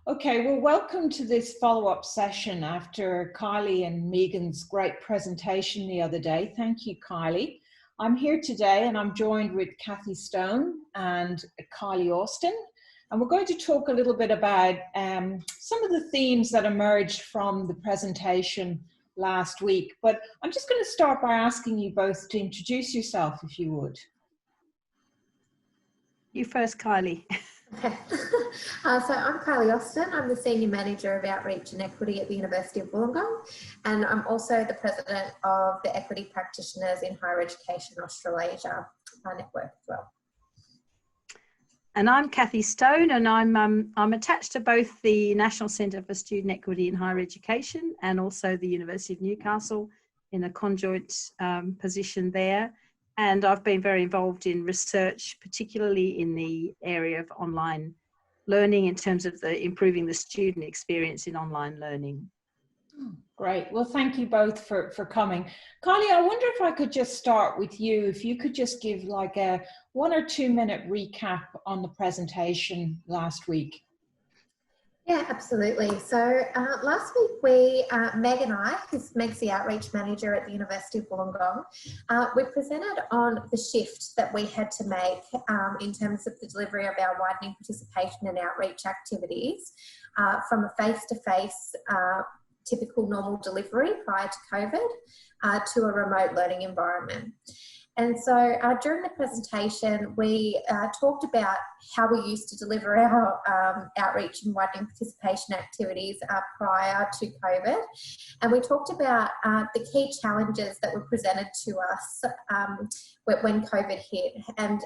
Okay, well, welcome to this follow-up session after Kylie and Megan's great presentation the other day. Thank you, Kylie. I'm here today and I'm joined with Cathy Stone and Kylie Austin. And we're going to talk a little bit about some of the themes that emerged from the presentation last week. But I'm just going to start by asking you both to introduce yourself, if you would. You first, Kylie. Okay. So I'm Kylie Austin. I'm the Senior Manager of Outreach and Equity at the University of Wollongong, and I'm also the President of the Equity Practitioners in Higher Education Australasia network as well. And I'm Cathy Stone, and I'm attached to both the National Centre for Student Equity in Higher Education and also the University of Newcastle in a conjoint position there. And I've been very involved in research, particularly in the area of online learning in terms of improving the student experience in online learning. Great. Well, thank you both for coming. Kylie, I wonder if I could just start with you. If you could just give like a 1 or 2 minute recap on the presentation last week. Yeah, absolutely. So last week Meg and I, who's Meg's the Outreach Manager at the University of Wollongong, we presented on the shift that we had to make in terms of the delivery of our widening participation and outreach activities from a face-to-face typical normal delivery prior to COVID to a remote learning environment. And so during the presentation, we talked about how we used to deliver our outreach and widening participation activities prior to COVID. And we talked about the key challenges that were presented to us when COVID hit and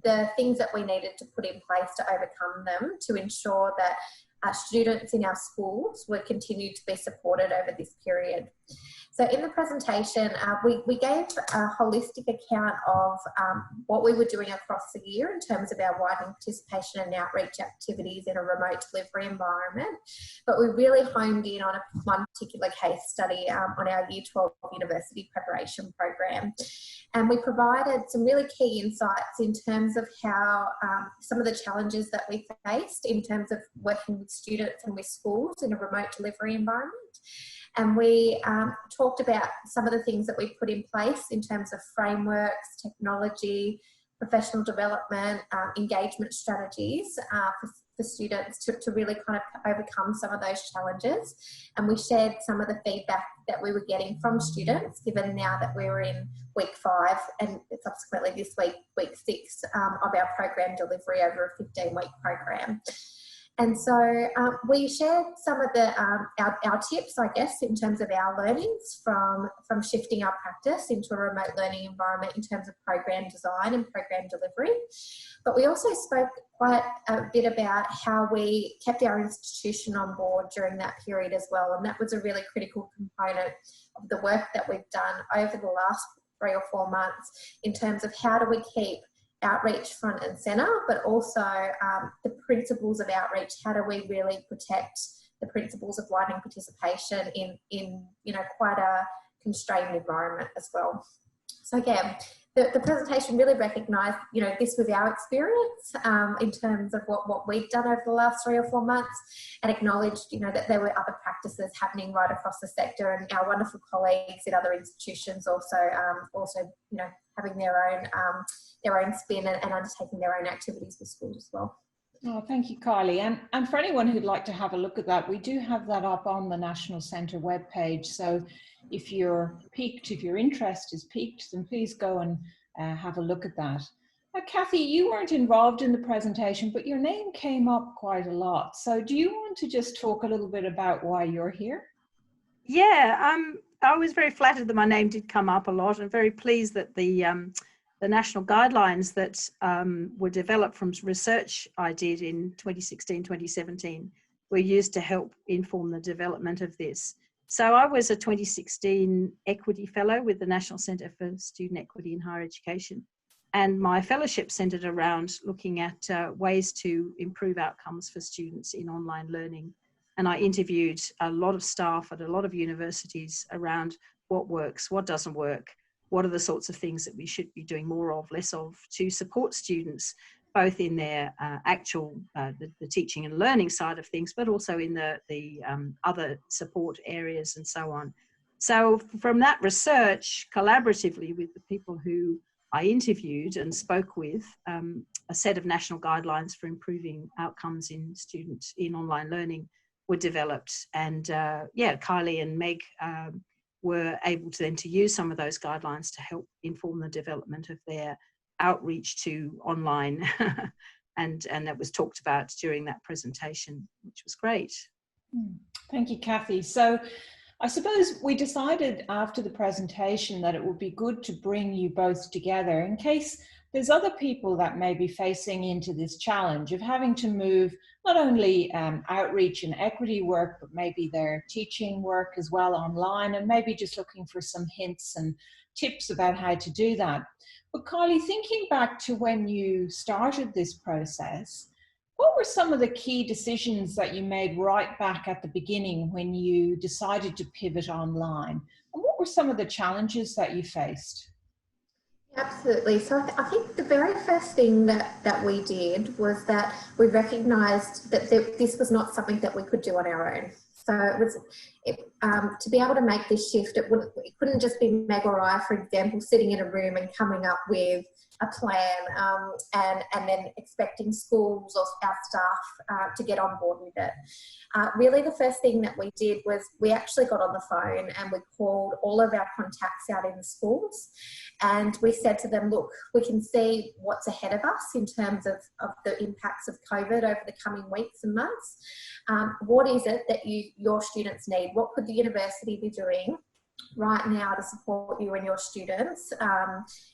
the things that we needed to put in place to overcome them to ensure that students in our schools were continued to be supported over this period. So in the presentation, we gave a holistic account of what we were doing across the year in terms of our widening participation and outreach activities in a remote delivery environment. But we really honed in on one particular case study on our Year 12 University Preparation Program. And we provided some really key insights in terms of how some of the challenges that we faced in terms of working with students and with schools in a remote delivery environment. And we talked about some of the things that we put in place in terms of frameworks, technology, professional development, engagement strategies for students to really kind of overcome some of those challenges. And we shared some of the feedback that we were getting from students, given now that we were in week 5 and subsequently this week, week 6 of our program delivery over a 15-week program. And so we shared some of the our tips, I guess, in terms of our learnings from shifting our practice into a remote learning environment in terms of program design and program delivery. But we also spoke quite a bit about how we kept our institution on board during that period as well. And that was a really critical component of the work that we've done over the last 3 or 4 months in terms of how do we keep outreach front and centre, but also the principles of outreach. How do we really protect the principles of widening participation in quite a constrained environment as well? So again, the presentation really recognised, this was our experience in terms of what we've done over the last 3 or 4 months, and acknowledged, that there were other practices happening right across the sector, and our wonderful colleagues at other institutions also having their own spin and undertaking their own activities with schools as well. Oh, thank you, Kylie. And for anyone who'd like to have a look at that, we do have that up on the National Centre webpage. So if you're piqued, if your interest is piqued, then please go and have a look at that. Cathy, you weren't involved in the presentation, but your name came up quite a lot. So do you want to just talk a little bit about why you're here? Yeah, I was very flattered that my name did come up a lot, and very pleased that the national guidelines that were developed from research I did in 2016, 2017 were used to help inform the development of this. So I was a 2016 Equity Fellow with the National Centre for Student Equity in Higher Education. And my fellowship centred around looking at ways to improve outcomes for students in online learning. And I interviewed a lot of staff at a lot of universities around what works, what doesn't work, what are the sorts of things that we should be doing more of, less of, to support students both in their actual the teaching and learning side of things, but also in the other support areas and so on. So from that research, collaboratively with the people who I interviewed and spoke with, a set of national guidelines for improving outcomes in students in online learning were developed. And yeah, Kylie and Meg were able to then to use some of those guidelines to help inform the development of their outreach to online. and that was talked about during that presentation, which was great. Thank you, Cathy. So I suppose we decided after the presentation that it would be good to bring you both together in case there's other people that may be facing into this challenge of having to move not only outreach and equity work, but maybe their teaching work as well online, and maybe just looking for some hints and tips about how to do that. But Kylie, thinking back to when you started this process, what were some of the key decisions that you made right back at the beginning when you decided to pivot online? And what were some of the challenges that you faced? Absolutely. So I think the very first thing that we did was that we recognised that this was not something that we could do on our own. So it was to be able to make this shift, it couldn't just be Meg or I, for example, sitting in a room and coming up with a plan and then expecting schools or our staff to get on board with it. Really, the first thing that we did was we actually got on the phone and we called all of our contacts out in the schools, and we said to them, look, we can see what's ahead of us in terms of the impacts of COVID over the coming weeks and months. What is it that your students need? What could the university be doing right now to support you and your students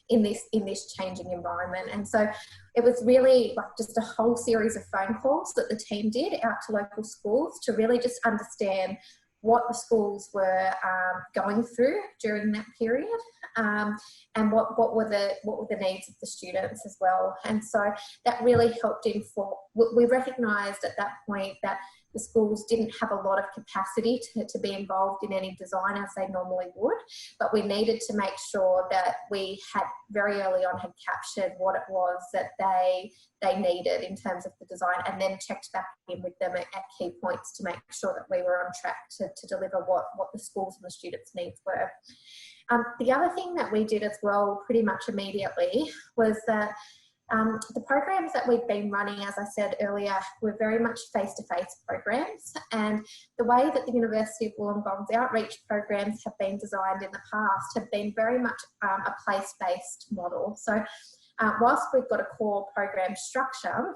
in this changing environment? And so it was really like just a whole series of phone calls that the team did out to local schools to really just understand what the schools were going through during that period, and what were the needs of the students as well. And so that really helped inform. We recognised at that point that the schools didn't have a lot of capacity to be involved in any design as they normally would, but we needed to make sure that we had very early on had captured what it was that they needed in terms of the design, and then checked back in with them at key points to make sure that we were on track to deliver what the schools and the students' needs were. The other thing that we did as well pretty much immediately was that the programs that we've been running, as I said earlier, were very much face-to-face programs, and the way that the University of Wollongong's outreach programs have been designed in the past have been very much a place-based model. So whilst we've got a core program structure,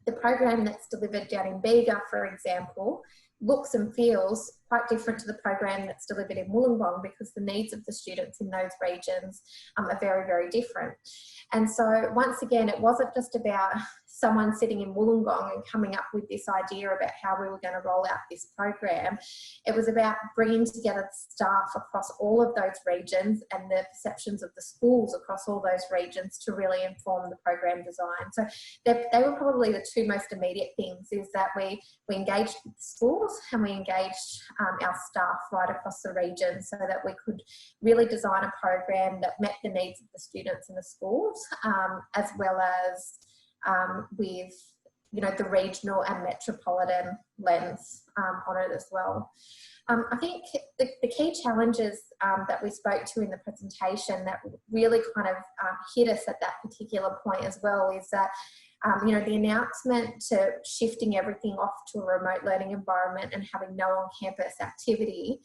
the program that's delivered down in Bega, for example, looks and feels quite different to the program that's delivered in Wollongong, because the needs of the students in those regions are very, very different. And so once again, it wasn't just about someone sitting in Wollongong and coming up with this idea about how we were going to roll out this program. It was about bringing together staff across all of those regions and the perceptions of the schools across all those regions to really inform the program design. So they were probably the two most immediate things, is that we engaged with the schools and we engaged our staff right across the region so that we could really design a program that met the needs of the students in the schools, as well as with the regional and metropolitan lens on it as well. I think the key challenges that we spoke to in the presentation that really kind of hit us at that particular point as well is that the announcement to shifting everything off to a remote learning environment and having no on-campus activity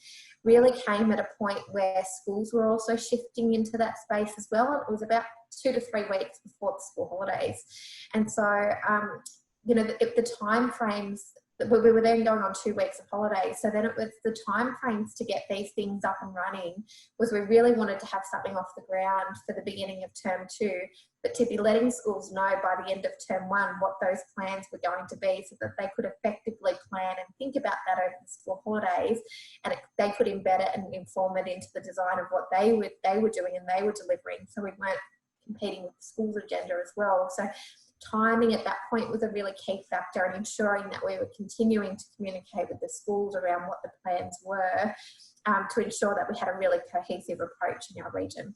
really came at a point where schools were also shifting into that space as well. And it was about 2 to 3 weeks before the school holidays. And so, the time frames, we were then going on 2 weeks of holidays. So then it was the time frames to get these things up and running was we really wanted to have something off the ground for the beginning of term 2, but to be letting schools know by the end of term 1 what those plans were going to be so that they could effectively plan and think about that over the school holidays, and they could embed it and inform it into the design of what they were doing and they were delivering. So we weren't competing with the school's agenda as well. So timing at that point was a really key factor, and ensuring that we were continuing to communicate with the schools around what the plans were to ensure that we had a really cohesive approach in our region.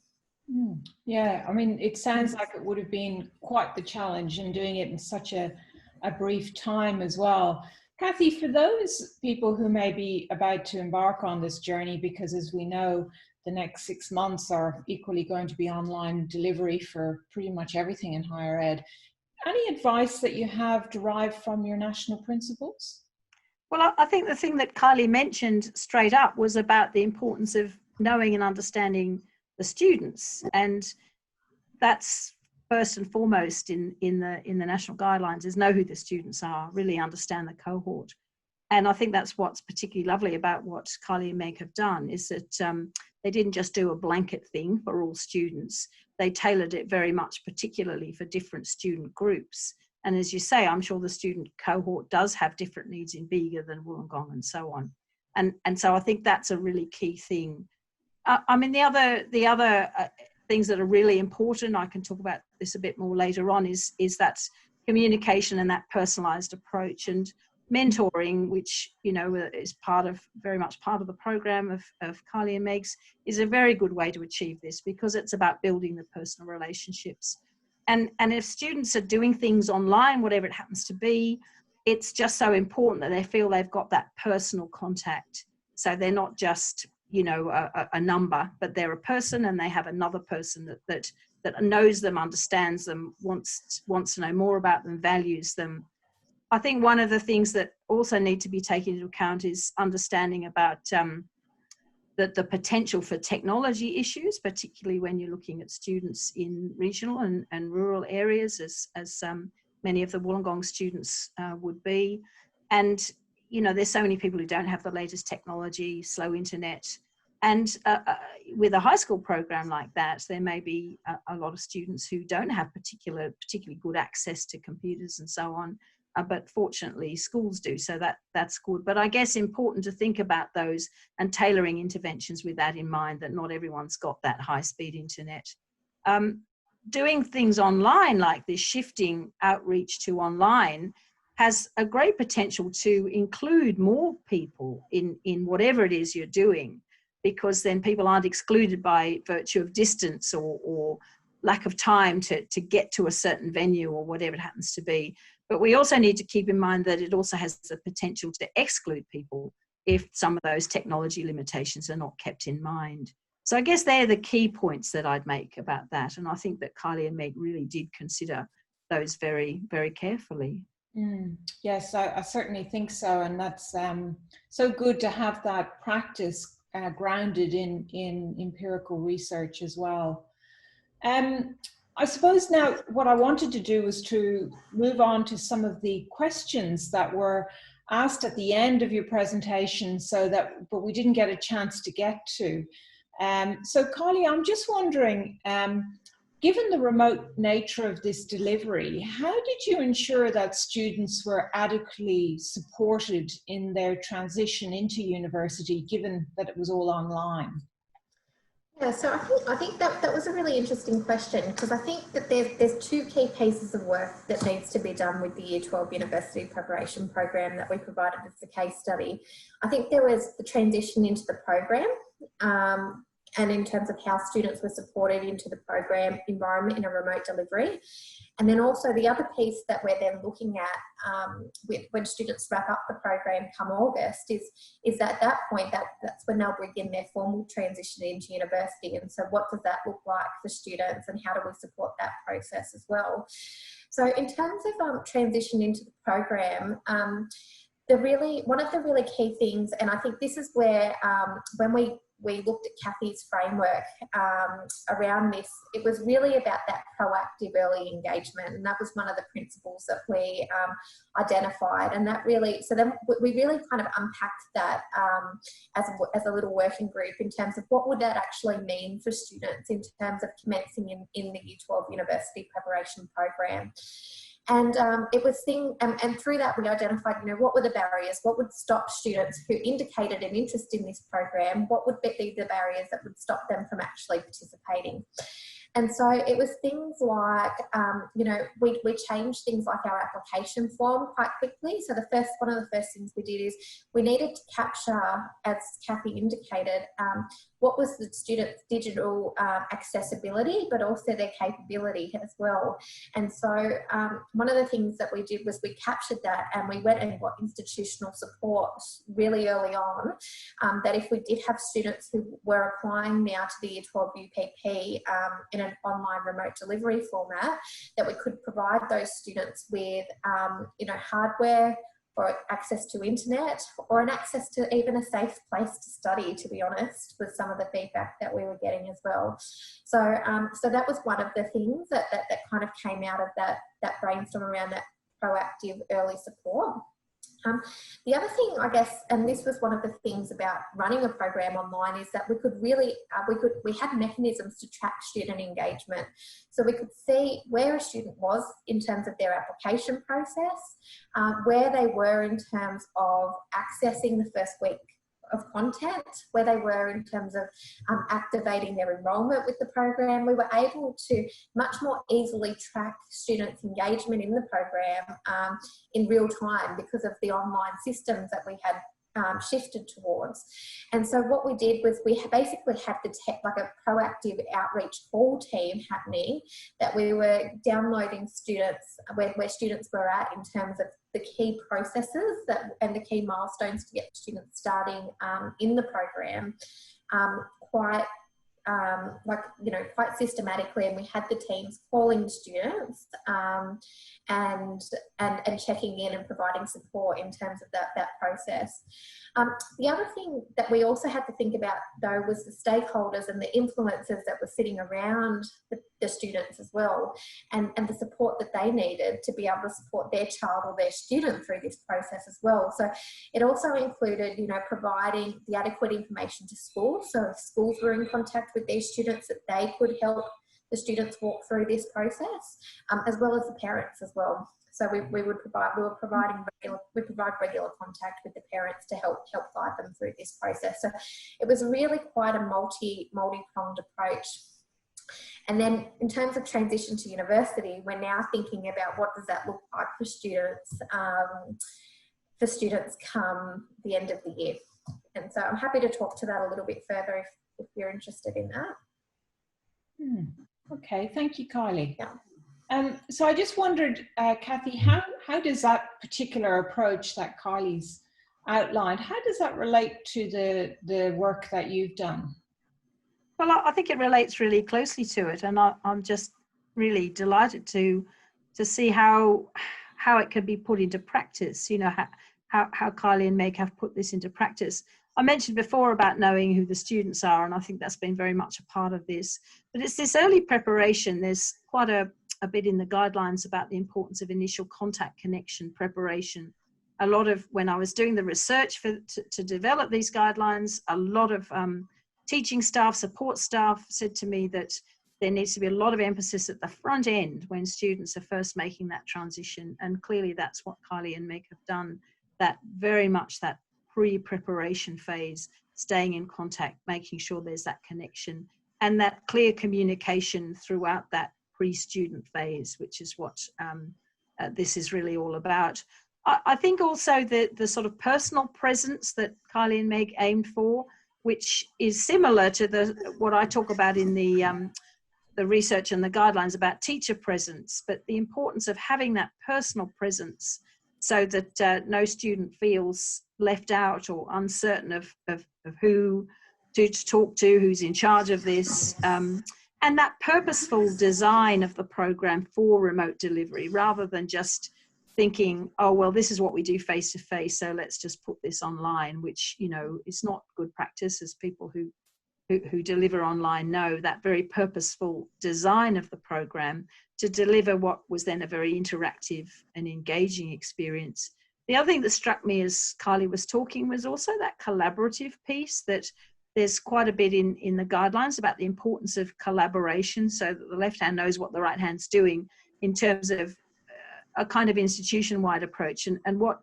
Yeah, I mean, it sounds like it would have been quite the challenge, and doing it in such a brief time as well. Cathy, for those people who may be about to embark on this journey, because as we know, the next 6 months are equally going to be online delivery for pretty much everything in higher ed. Any advice that you have derived from your national principles? Well, I think the thing that Kylie mentioned straight up was about the importance of knowing and understanding the students, and that's first and foremost in the national guidelines, is know who the students are, really understand the cohort. And I think that's what's particularly lovely about what Kylie and Meg have done, is that they didn't just do a blanket thing for all students. They tailored it very much particularly for different student groups. And as you say, I'm sure the student cohort does have different needs in Bega than Wollongong and so on. And so I think that's a really key thing. I mean, the other things that are really important, I can talk about this a bit more later on, is that communication and that personalised approach, and mentoring, which, you know, is very much part of the program of Kylie and Meg's, is a very good way to achieve this, because it's about building the personal relationships. And if students are doing things online, whatever it happens to be, it's just so important that they feel they've got that personal contact. So they're not just, you know, a number, but they're a person, and they have another person that knows them, understands them, wants to know more about them, values them. I think one of the things that also need to be taken into account is understanding about the potential for technology issues, particularly when you're looking at students in regional and rural areas, as many of the Wollongong students would be. And, you know, there's so many people who don't have the latest technology, slow internet. And with a high school program like that, there may be a lot of students who don't have particularly good access to computers and so on. But fortunately schools do, so that's good. But I guess important to think about those and tailoring interventions with that in mind, that not everyone's got that high-speed internet. Doing things online like this, shifting outreach to online, has a great potential to include more people in whatever it is you're doing, because then people aren't excluded by virtue of distance or lack of time to get to a certain venue or whatever it happens to be. But we also need to keep in mind that it also has the potential to exclude people if some of those technology limitations are not kept in mind. So I guess they're the key points that I'd make about that. And I think that Kylie and Meg really did consider those very, very carefully. Yes, I certainly think so. And that's so good to have that practice grounded in empirical research as well. I suppose now what I wanted to do was to move on to some of the questions that were asked at the end of your presentation, but we didn't get a chance to get to. So Kylie, I'm just wondering, given the remote nature of this delivery, how did you ensure that students were adequately supported in their transition into university, given that it was all online? Yeah, so I think that was a really interesting question, because I think that there's two key pieces of work that needs to be done with the Year 12 University Preparation Program that we provided as the case study. I think there was the transition into the program, and in terms of how students were supported into the program environment in a remote delivery. And then also the other piece that we're then looking at when students wrap up the program come August is at that point, that's when they'll begin their formal transition into university. And so what does that look like for students, and how do we support that process as well? So in terms of transition into the program, one of the really key things, and I think this is where when we looked at Cathy's framework around this, it was really about that proactive early engagement, and that was one of the principles that we identified. And that really, so then we really kind of unpacked that as a little working group in terms of what would that actually mean for students in terms of commencing in the Year 12 University Preparation Program. And it was and through that we identified, you know, what were the barriers, what would stop students who indicated an interest in this program, what would be the barriers that would stop them from actually participating. And so it was things like, you know, we changed things like our application form quite quickly. So one of the first things we did is we needed to capture, as Cathy indicated, what was the students' digital accessibility, but also their capability as well. And so one of the things that we did was we captured that, and we went and got institutional support really early on, that if we did have students who were applying now to the Year 12 UPP in an online remote delivery format, that we could provide those students with, you know, hardware, or access to internet, or an access to even a safe place to study, to be honest, with some of the feedback that we were getting as well. So so that was one of the things that kind of came out of that brainstorm around that proactive early support. The other thing, I guess, and this was one of the things about running a program online, is that we could really, we had mechanisms to track student engagement. So we could see where a student was in terms of their application process, where they were in terms of accessing the first week of content, where they were in terms of activating their enrolment with the program. We were able to much more easily track students' engagement in the program in real time because of the online systems that we had shifted towards. And so what we did was we basically had like a proactive outreach call team happening, that we were downloading students where students were at in terms of the key processes and the key milestones to get students starting in the program quite systematically, and we had the teams calling students and checking in and providing support in terms of that process. The other thing that we also had to think about, though, was the stakeholders and the influencers that were sitting around the students as well, and the support that they needed to be able to support their child or their student through this process as well. So it also included, you know, providing the adequate information to schools. So if schools were in contact with their students, that they could help the students walk through this process, as well as the parents as well. So we provide regular contact with the parents to help guide them through this process. So it was really quite a multi-pronged approach. And then in terms of transition to university, we're now thinking about what does that look like for students come the end of the year. And so I'm happy to talk to that a little bit further if you're interested in that. Okay, thank you, Kylie. Yeah. So I just wondered, Cathy, how does that particular approach that Kylie's outlined, how does that relate to the work that you've done? Well, I think it relates really closely to it, and I'm just really delighted to see how it can be put into practice. You know, how Kylie and Meg have put this into practice. I mentioned before about knowing who the students are, and I think that's been very much a part of this. But it's this early preparation. There's quite a bit in the guidelines about the importance of initial contact connection preparation. A lot of, when I was doing the research to develop these guidelines, a lot of teaching staff, support staff said to me that there needs to be a lot of emphasis at the front end when students are first making that transition. And clearly that's what Kylie and Meg have done, that very much that pre-preparation phase, staying in contact, making sure there's that connection and that clear communication throughout that pre-student phase, which is what this is really all about. I think also the sort of personal presence that Kylie and Meg aimed for, which is similar to what I talk about in the research and the guidelines about teacher presence, but the importance of having that personal presence so that no student feels left out or uncertain of who to talk to, who's in charge of this, and that purposeful design of the program for remote delivery, rather than just thinking, oh, well, this is what we do face to face, so let's just put this online, which, you know, is not good practice, as people who deliver online know. That very purposeful design of the program to deliver what was then a very interactive and engaging experience. The other thing that struck me as Kylie was talking was also that collaborative piece, that there's quite a bit in the guidelines about the importance of collaboration, so that the left hand knows what the right hand's doing in terms of a kind of institution-wide approach. And what,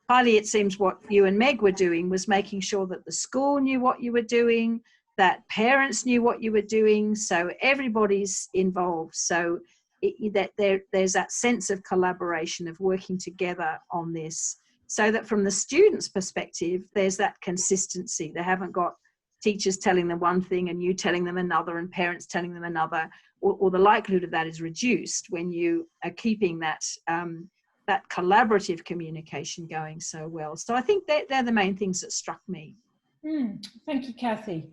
Kylie, it seems what you and Meg were doing was making sure that the school knew what you were doing, that parents knew what you were doing, so everybody's involved. So there's that sense of collaboration, of working together on this, so that from the students' perspective, there's that consistency. They haven't got teachers telling them one thing and you telling them another and parents telling them another, or the likelihood of that is reduced when you are keeping that that collaborative communication going so well. So I think they're the main things that struck me. Thank you, Cathy.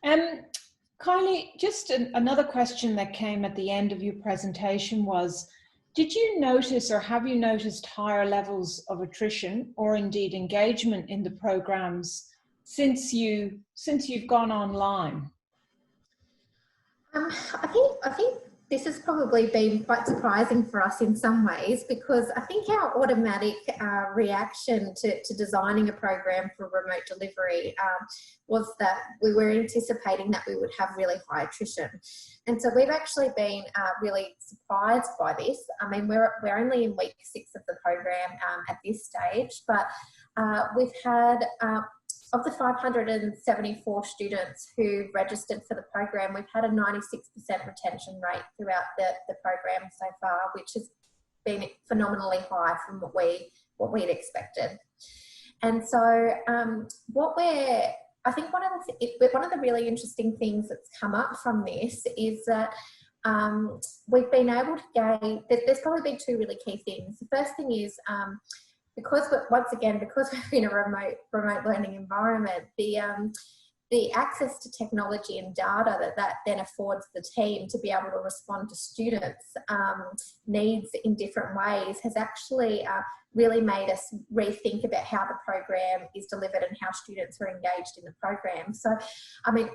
Kylie, just another question that came at the end of your presentation was, did you notice, or have you noticed, higher levels of attrition or indeed engagement in the programs since you've gone online? I think this has probably been quite surprising for us in some ways, because I think our automatic reaction to designing a program for remote delivery was that we were anticipating that we would have really high attrition. And so we've actually been really surprised by this. I mean, we're only in week 6 of the program at this stage, but we've had of the 574 students who registered for the program, we've had a 96% retention rate throughout the program so far, which has been phenomenally high from what we'd expected. And so I think one of the really interesting things that's come up from this is that we've been able to gain, there's probably been 2 really key things. The first thing is, because we're in a remote learning environment, the access to technology and data that then affords the team to be able to respond to students' needs in different ways has actually really made us rethink about how the program is delivered and how students are engaged in the program. So, I mean,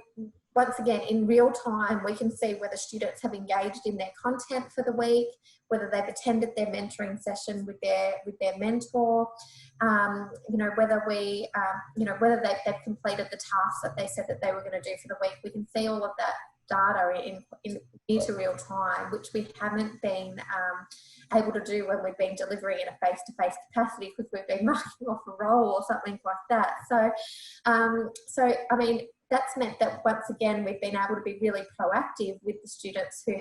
once again, in real time, we can see whether students have engaged in their content for the week, whether they've attended their mentoring session with their mentor, whether they've completed the tasks that they said that they were going to do for the week. We can see all of that data in near to real time, which we haven't been able to do when we've been delivering in a face-to-face capacity, because we've been marking off a role or something like that. So I mean, that's meant that once again we've been able to be really proactive with the students who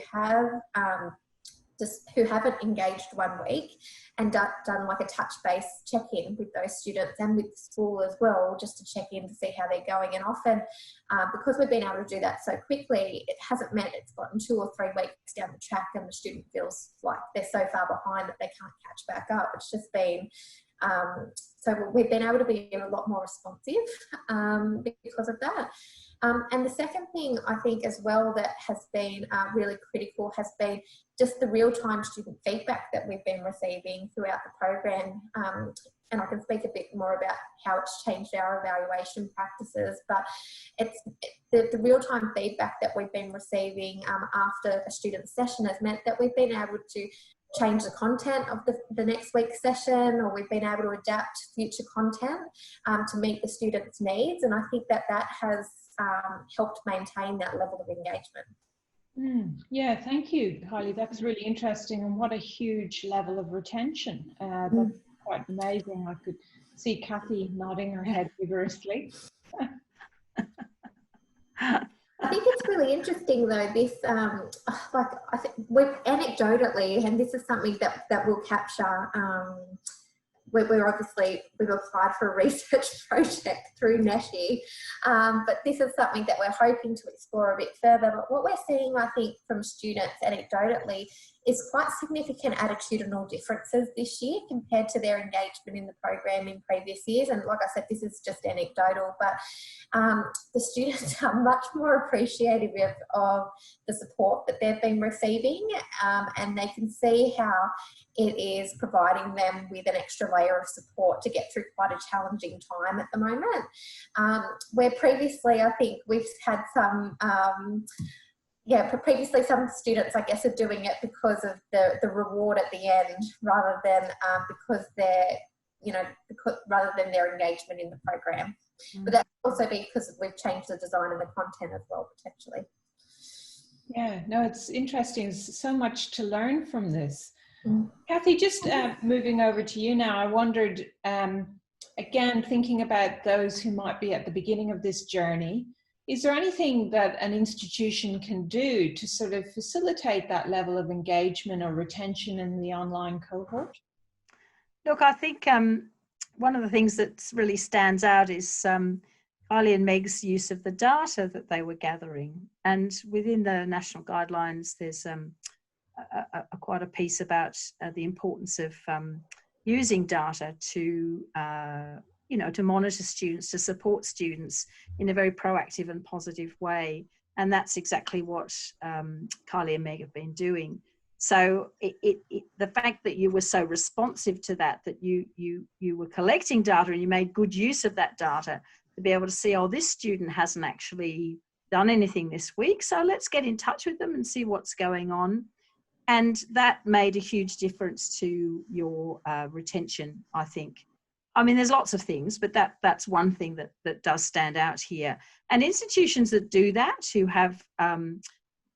haven't engaged one week, and done like a touch-based check-in with those students and with the school as well, just to check in to see how they're going. And often, because we've been able to do that so quickly, it hasn't meant it's gotten 2 or 3 weeks down the track and the student feels like they're so far behind that they can't catch back up. It's just been so we've been able to be a lot more responsive because of that. And the second thing I think as well that has been really critical has been just the real-time student feedback that we've been receiving throughout the program. And I can speak a bit more about how it's changed our evaluation practices, but it's the real-time feedback that we've been receiving after a student session has meant that we've been able to change the content of the next week's session, or we've been able to adapt future content to meet the students' needs. And I think that has helped maintain that level of engagement. Yeah, thank you, Kylie. That's really interesting, and what a huge level of retention. That's quite amazing. I could see Cathy nodding her head vigorously. I think it's really interesting though, this, I think we've anecdotally, and this is something that we'll capture, we've applied for a research project through NESHI, but this is something that we're hoping to explore a bit further. But what we're seeing, I think, from students anecdotally is quite significant attitudinal differences this year compared to their engagement in the program in previous years. And like I said, this is just anecdotal, but the students are much more appreciative of the support that they've been receiving, and they can see how it is providing them with an extra layer of support to get through quite a challenging time at the moment. Where previously, I think we've had some previously some students, I guess, are doing it because of the reward at the end, rather than because rather than their engagement in the program. But that also be because we've changed the design and the content as well, potentially. Yeah, no, it's interesting. There's so much to learn from this. Cathy, just moving over to you now, I wondered, again, thinking about those who might be at the beginning of this journey, Is there anything that an institution can do to sort of facilitate that level of engagement or retention in the online cohort? Look, I think one of the things that really stands out is Kylie and Meg's use of the data that they were gathering. And within the national guidelines, there's quite a piece about the importance of using data to, to monitor students, to support students in a very proactive and positive way. And that's exactly what Kylie and Meg have been doing. So the fact that you were so responsive to that you were collecting data and you made good use of that data to be able to see, oh, this student hasn't actually done anything this week, so let's get in touch with them and see what's going on. And that made a huge difference to your retention, I think. I mean, there's lots of things, but that's one thing that does stand out here. And institutions that do that, who have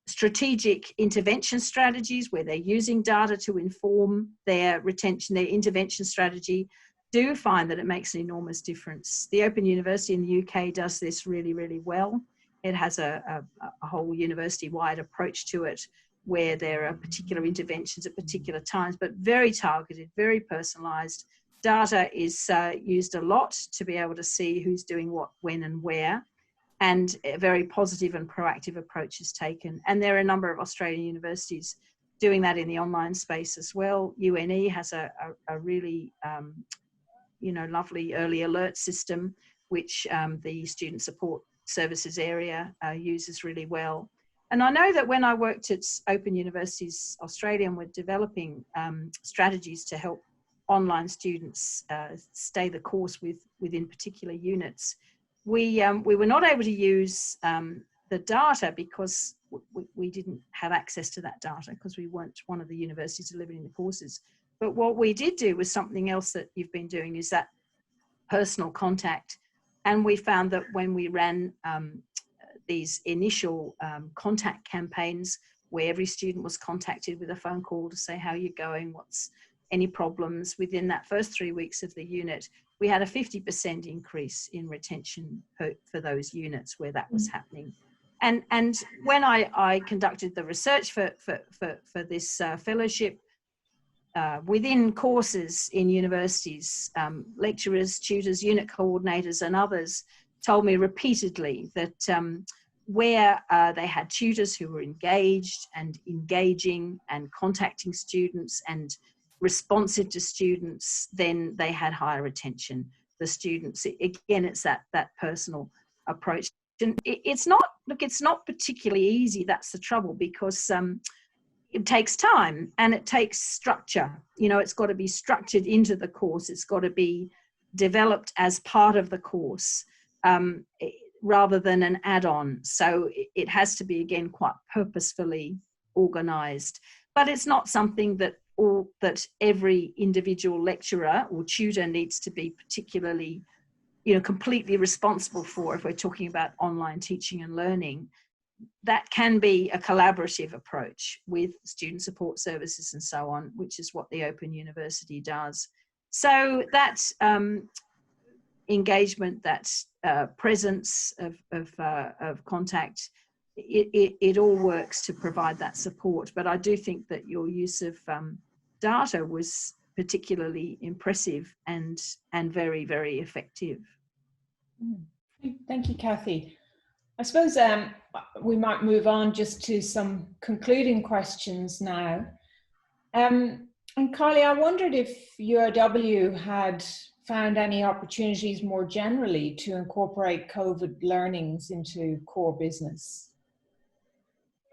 strategic intervention strategies where they're using data to inform their retention, their intervention strategy, do find that it makes an enormous difference. The Open University in the UK does this really, really well. It has a whole university-wide approach to it where there are particular interventions at particular times, but very targeted, very personalised. Data is used a lot to be able to see who's doing what, when and where. And a very positive and proactive approach is taken. And there are a number of Australian universities doing that in the online space as well. UNE has a really, lovely early alert system, which the Student Support Services area uses really well. And I know that when I worked at Open Universities Australia and we're developing strategies to help online students stay the course within particular units, we were not able to use the data because we didn't have access to that data because we weren't one of the universities delivering the courses. But what we did do was something else that you've been doing, is that personal contact. And we found that when we ran these initial contact campaigns where every student was contacted with a phone call to say how you're going, what's any problems, within that first 3 weeks of the unit, we had a 50% increase in retention for those units where that was happening. And when I conducted the research for this fellowship, within courses in universities, lecturers, tutors, unit coordinators and others told me repeatedly that where they had tutors who were engaged and engaging and contacting students and responsive to students, then they had higher retention. The students, again, it's that personal approach. And it's not particularly easy. That's the trouble, because it takes time and it takes structure. It's got to be structured into the course. It's got to be developed as part of the course rather than an add-on. So it has to be, again, quite purposefully organised. But it's not something that every individual lecturer or tutor needs to be particularly, completely responsible for if we're talking about online teaching and learning. That can be a collaborative approach with student support services and so on, which is what the Open University does. So that engagement, that presence of contact, it all works to provide that support. But I do think that your use of data was particularly impressive and very, very effective. Thank you, Cathy. I suppose we might move on just to some concluding questions now. And Kylie, I wondered if URW had found any opportunities more generally to incorporate COVID learnings into core business.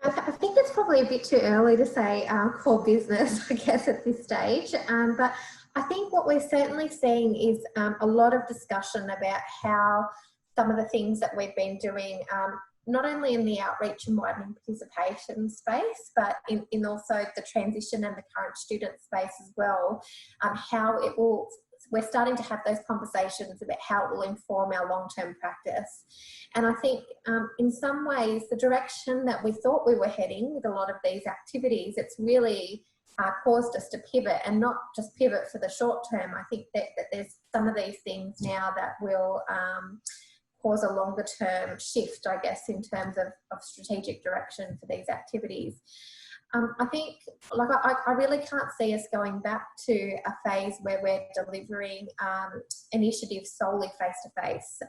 I think it's probably a bit too early to say core business, I guess, at this stage. But I think what we're certainly seeing is a lot of discussion about how some of the things that we've been doing, not only in the outreach and widening participation space, but in also the transition and the current student space as well, how it will, we're starting to have those conversations about how it will inform our long-term practice. And I think in some ways, the direction that we thought we were heading with a lot of these activities, it's really caused us to pivot, and not just pivot for the short term. I think that there's some of these things now that will cause a longer term shift, I guess, in terms of strategic direction for these activities. I think, like, I really can't see us going back to a phase where we're delivering initiatives solely face-to-face.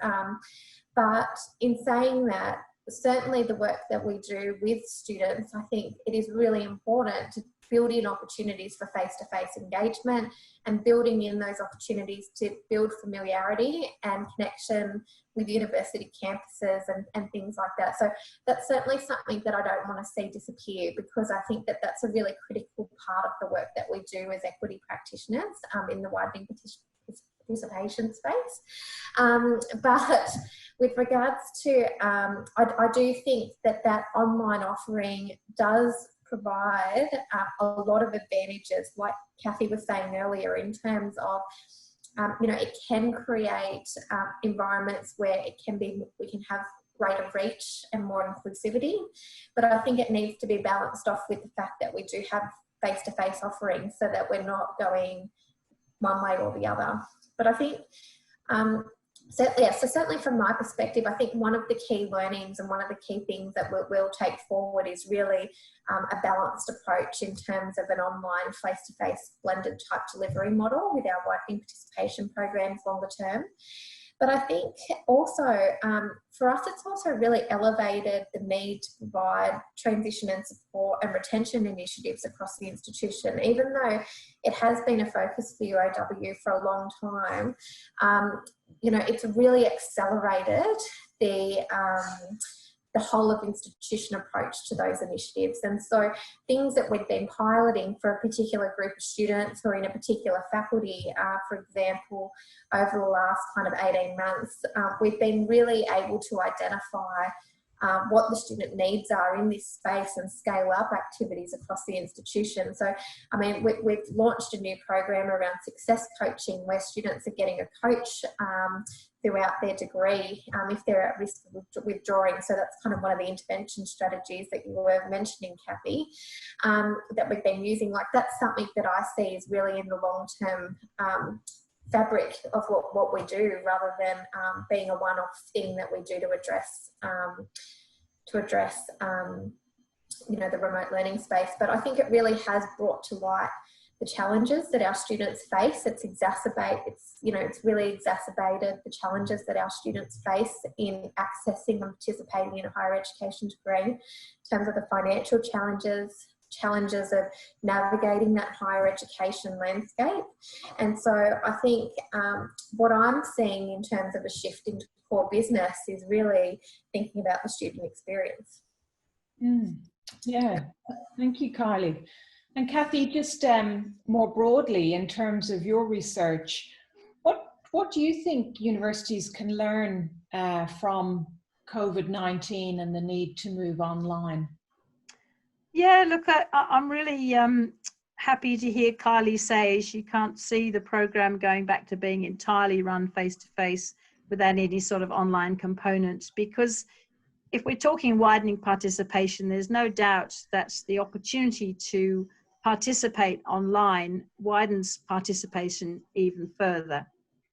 But in saying that, certainly the work that we do with students, I think it is really important to build in opportunities for face-to-face engagement and building in those opportunities to build familiarity and connection with university campuses and things like that. So that's certainly something that I don't want to see disappear, because I think that that's a really critical part of the work that we do as equity practitioners in the widening participation space. But with regards to, I do think that online offering does provide a lot of advantages, like Cathy was saying earlier, in terms of it can create environments where we can have greater reach and more inclusivity. But I think it needs to be balanced off with the fact that we do have face-to-face offerings, so that we're not going one way or the other. But I think certainly from my perspective, I think one of the key learnings and one of the key things that we'll take forward is really a balanced approach in terms of an online face-to-face blended type delivery model with our widening participation programs longer term. But I think also for us, it's also really elevated the need to provide transition and support and retention initiatives across the institution. Even though it has been a focus for UAW for a long time, it's really accelerated the whole of institution approach to those initiatives. And so things that we've been piloting for a particular group of students or in a particular faculty, for example, over the last kind of 18 months, we've been really able to identify what the student needs are in this space and scale up activities across the institution. So, I mean, we've launched a new program around success coaching, where students are getting a coach throughout their degree if they're at risk of withdrawing. So that's kind of one of the intervention strategies that you were mentioning, Cathy, that we've been using. Like, that's something that I see is really in the long-term fabric of what we do, rather than being a one-off thing that we do to address the remote learning space. But I think it really has brought to light the challenges that our students face. It's really exacerbated the challenges that our students face in accessing and participating in a higher education degree, in terms of the financial challenges of navigating that higher education landscape. And so I think what I'm seeing in terms of a shift into core business is really thinking about the student experience. Yeah, thank you, Kylie. And Cathy, just more broadly, in terms of your research, what do you think universities can learn from COVID-19 and the need to move online? Yeah, look, I'm really happy to hear Kylie say she can't see the program going back to being entirely run face-to-face without any sort of online component, because if we're talking widening participation, there's no doubt that the opportunity to participate online widens participation even further,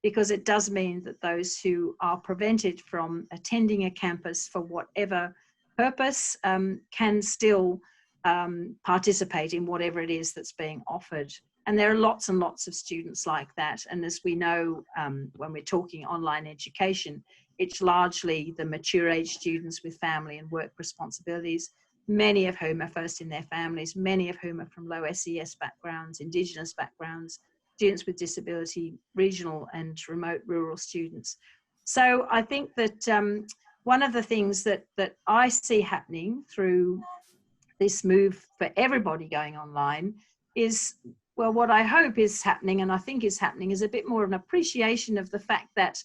because it does mean that those who are prevented from attending a campus for whatever purpose can still participate in whatever it is that's being offered. And there are lots and lots of students like that. And as we know, when we're talking online education, it's largely the mature age students with family and work responsibilities, many of whom are first in their families, many of whom are from low SES backgrounds, Indigenous backgrounds, students with disability, regional and remote rural students. So I think that one of the things that I see happening through this move for everybody going online is, well, what I hope is happening, and I think is happening, is a bit more of an appreciation of the fact that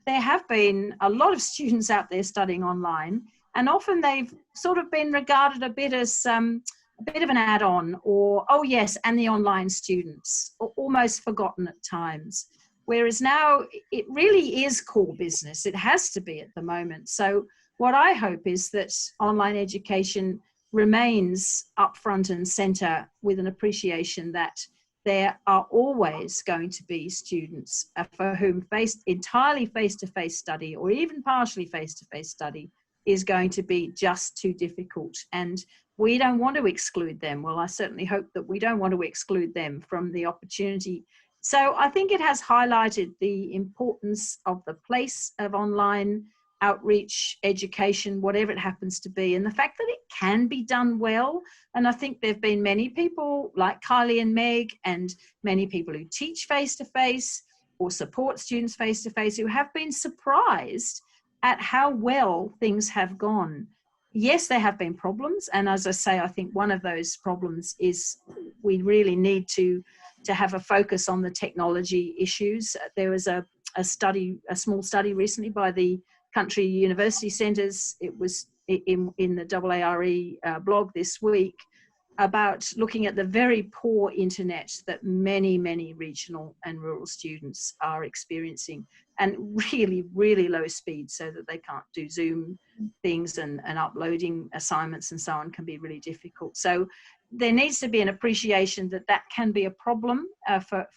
there have been a lot of students out there studying online, and often they've sort of been regarded a bit as a bit of an add-on, or, oh yes, and the online students, or almost forgotten at times. Whereas now it really is core business. It has to be at the moment. So what I hope is that online education remains up front and center, with an appreciation that there are always going to be students for whom entirely face-to-face study or even partially face-to-face study is going to be just too difficult. And we don't want to exclude them. Well, I certainly hope that we don't want to exclude them from the opportunity. So I think it has highlighted the importance of the place of online outreach, education, whatever it happens to be, and the fact that it can be done well. And I think there have been many people like Kylie and Meg, and many people who teach face-to-face or support students face-to-face, who have been surprised at how well things have gone. Yes, there have been problems, and as I say, I think one of those problems is we really need to have a focus on the technology issues. There was a small study recently by the Country University Centres. It was in the AARE blog this week, about looking at the very poor internet that many, many regional and rural students are experiencing, and really, really low speed, so that they can't do Zoom things, and uploading assignments and so on can be really difficult. So there needs to be an appreciation that that can be a problem for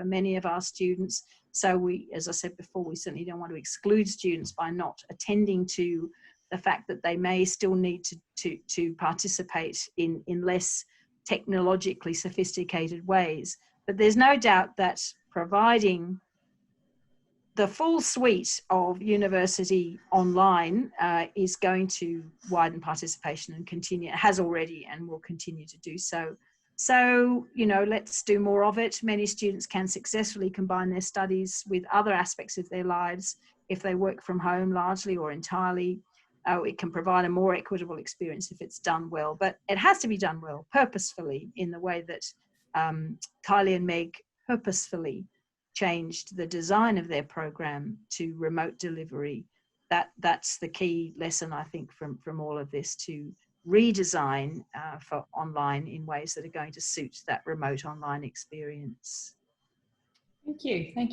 many of our students. So we, as I said before, we certainly don't want to exclude students by not attending to the fact that they may still need to participate in less technologically sophisticated ways. But there's no doubt that providing the full suite of university online is going to widen participation and continue. It has already and will continue to do so. So, you know, let's do more of it. Many students can successfully combine their studies with other aspects of their lives if they work from home largely or entirely. It can provide a more equitable experience if it's done well, but it has to be done well, purposefully, in the way that Kylie and Meg purposefully changed the design of their program to remote delivery. That's the key lesson, I think, from all of this, to redesign for online in ways that are going to suit that remote online experience. Thank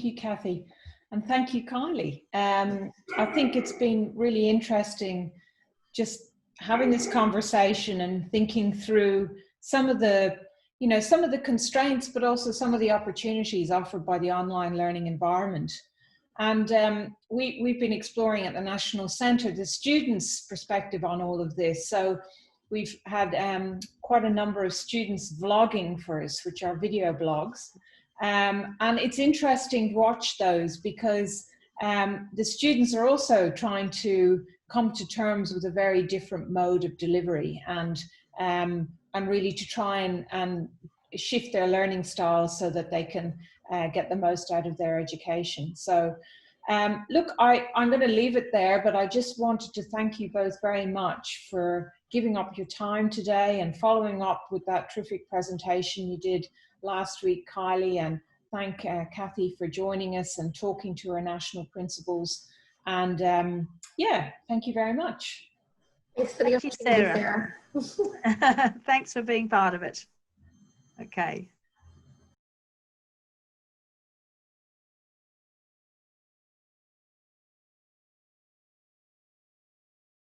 you, Cathy. And thank you, Kylie. I think it's been really interesting just having this conversation and thinking through some of the, you know, some of the constraints, but also some of the opportunities offered by the online learning environment. And we've been exploring at the National Centre the students' perspective on all of this. So we've had quite a number of students vlogging for us, which are video blogs. And it's interesting to watch those, because the students are also trying to come to terms with a very different mode of delivery, and really to try and shift their learning styles so that they can get the most out of their education. So look, I'm going to leave it there, but I just wanted to thank you both very much for giving up your time today and following up with that terrific presentation you did last week, Kylie, and thank Cathy for joining us and talking to our national principals. And yeah, thank you very much. Thanks for the opportunity, Sarah. Thanks for being part of it. Okay.